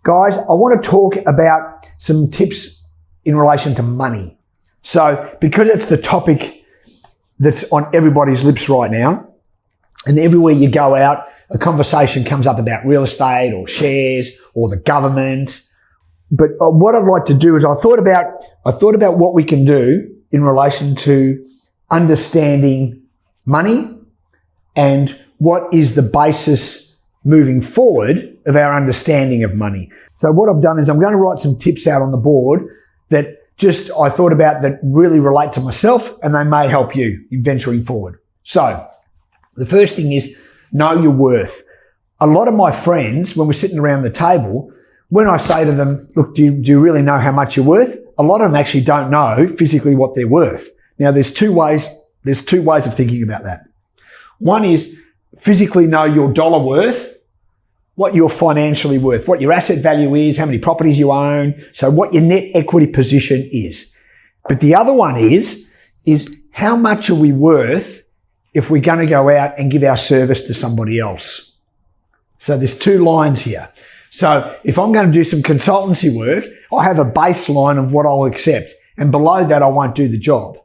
Guys, I want to talk about some tips in relation to money. So, because it's the topic that's on everybody's lips right now, and everywhere you go out, a conversation comes up about real estate or shares or the government. But what I'd like to do is I thought about what we can do in relation to understanding money and what is the basis moving forward of our understanding of money. So what I've done is I'm going to write some tips out on the board that I thought about that really relate to myself, and they may help you in venturing forward. So the first thing is know your worth. A lot of my friends, when we're sitting around the table, when I say to them, look, do you really know how much you're worth? A lot of them actually don't know physically what they're worth. Now there's two ways of thinking about that. One is physically know your dollar worth, what you're financially worth, what your asset value is, how many properties you own, so what your net equity position is. But the other one is how much are we worth if we're going to go out and give our service to somebody else? So there's two lines here. So if I'm going to do some consultancy work, I have a baseline of what I'll accept, and below that I won't do the job.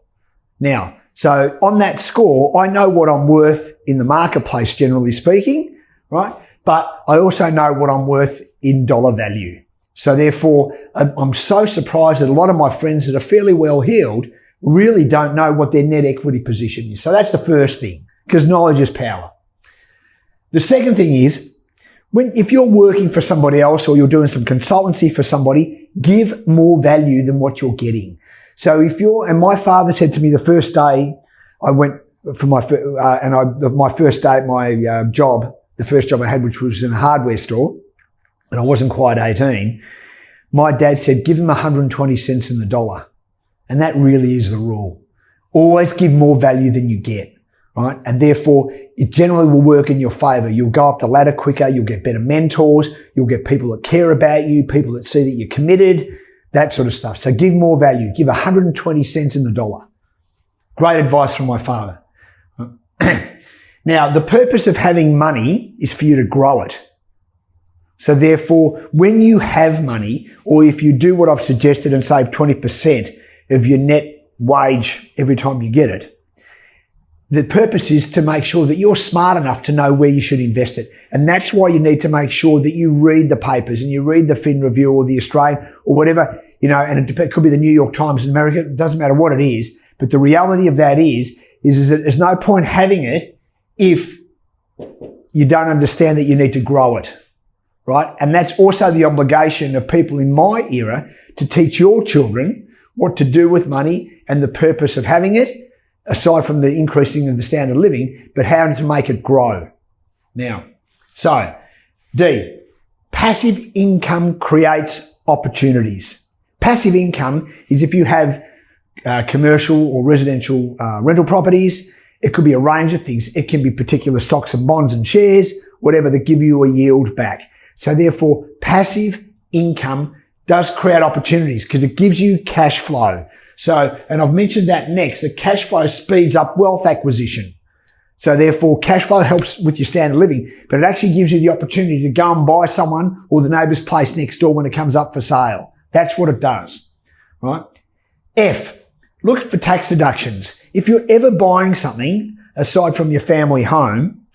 Now, so on that score, I know what I'm worth in the marketplace, generally speaking, right? But I also know what I'm worth in dollar value. So therefore, I'm so surprised that a lot of my friends that are fairly well heeled really don't know what their net equity position is. So that's the first thing, because knowledge is power. The second thing is, if you're working for somebody else or you're doing some consultancy for somebody, give more value than what you're getting. So and my father said to me the first day I went for my first day at my job, the first job I had, which was in a hardware store, and I wasn't quite 18, my dad said, give them 120 cents in the dollar. And that really is the rule. Always give more value than you get, right? And therefore, it generally will work in your favor. You'll go up the ladder quicker. You'll get better mentors. You'll get people that care about you, people that see that you're committed, that sort of stuff. So give more value. Give 120 cents in the dollar. Great advice from my father. Now, the purpose of having money is for you to grow it. So therefore, when you have money, or if you do what I've suggested and save 20% of your net wage every time you get it, the purpose is to make sure that you're smart enough to know where you should invest it. And that's why you need to make sure that you read the papers and you read the Fin Review or the Australian or whatever, and it could be the New York Times in America. It doesn't matter what it is. But the reality of that is that there's no point having it if you don't understand that you need to grow it, right? And that's also the obligation of people in my era to teach your children what to do with money and the purpose of having it, aside from the increasing of the standard of living, but how to make it grow. Now, so D, passive income creates opportunities. Passive income is if you have commercial or residential rental properties. It could be a range of things. It can be particular stocks and bonds and shares, whatever, that give you a yield back. So therefore, passive income does create opportunities because it gives you cash flow. So, and I've mentioned that next, the cash flow speeds up wealth acquisition. So therefore, cash flow helps with your standard of living, but it actually gives you the opportunity to go and buy someone or the neighbour's place next door when it comes up for sale. That's what it does, right? F, look for tax deductions. If you're ever buying something, aside from your family home,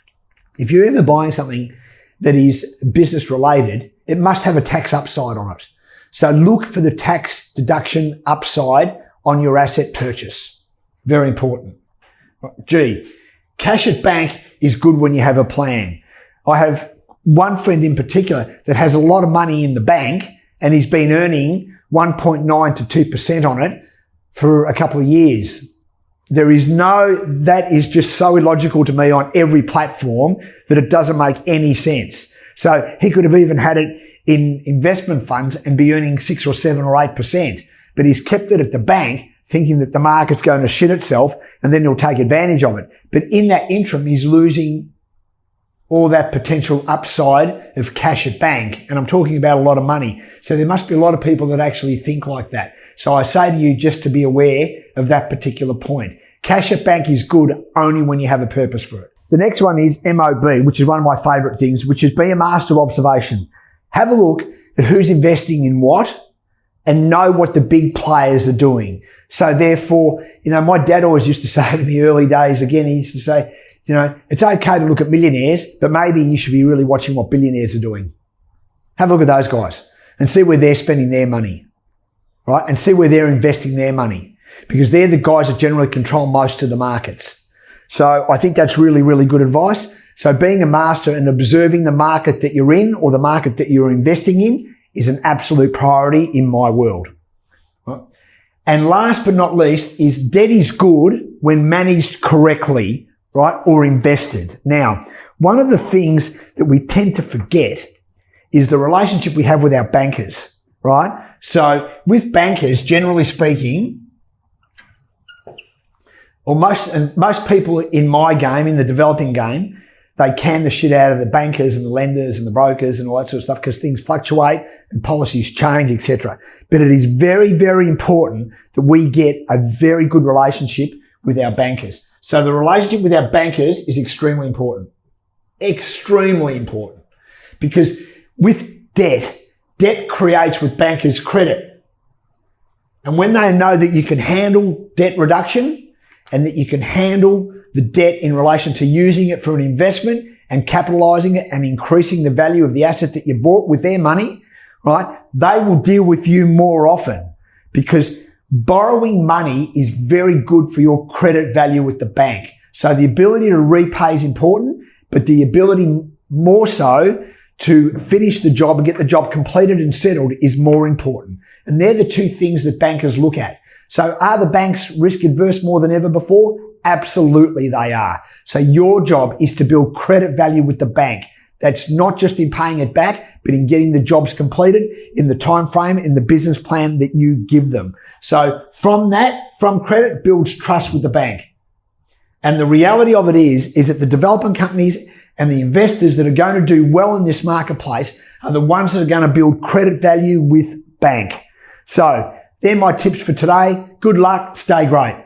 if you're ever buying something that is business related, it must have a tax upside on it. So look for the tax deduction upside on your asset purchase. Very important. G, cash at bank is good when you have a plan. I have one friend in particular that has a lot of money in the bank and he's been earning 1.9 to 2% on it for a couple of years. That is just so illogical to me on every platform that it doesn't make any sense. So he could have even had it in investment funds and be earning 6 or 7 or 8%, but he's kept it at the bank thinking that the market's going to shit itself and then he'll take advantage of it. But in that interim, he's losing all that potential upside of cash at bank. And I'm talking about a lot of money. So there must be a lot of people that actually think like that. So I say to you just to be aware of that particular point. Cash at bank is good only when you have a purpose for it. The next one is MOB, which is one of my favourite things, which is be a master of observation. Have a look at who's investing in what and know what the big players are doing. So therefore, my dad always used to say to me early days, again, he used to say, it's okay to look at millionaires, but maybe you should be really watching what billionaires are doing. Have a look at those guys and see where they're spending their money, right? And see where they're investing their money, because they're the guys that generally control most of the markets. So I think that's really, really good advice. So being a master and observing the market that you're in or the market that you're investing in is an absolute priority in my world. Right? And last but not least is debt is good when managed correctly, right? Or invested. Now, one of the things that we tend to forget is the relationship we have with our bankers, right? So with bankers, generally speaking, or most people in my game, in the developing game, they can the shit out of the bankers and the lenders and the brokers and all that sort of stuff because things fluctuate and policies change, etc. But it is very, very important that we get a very good relationship with our bankers. So the relationship with our bankers is extremely important. Extremely important. Because with debt creates with bankers credit. And when they know that you can handle debt reduction and that you can handle the debt in relation to using it for an investment and capitalizing it and increasing the value of the asset that you bought with their money, right? They will deal with you more often because borrowing money is very good for your credit value with the bank. So the ability to repay is important, but the ability more so to finish the job and get the job completed and settled is more important. And they're the two things that bankers look at. So are the banks risk adverse more than ever before? Absolutely they are. So your job is to build credit value with the bank. That's not just in paying it back, but in getting the jobs completed in the time frame, in the business plan that you give them. So from credit builds trust with the bank. And the reality of it is that the developing companies and the investors that are going to do well in this marketplace are the ones that are going to build credit value with bank. So they're my tips for today. Good luck. Stay great.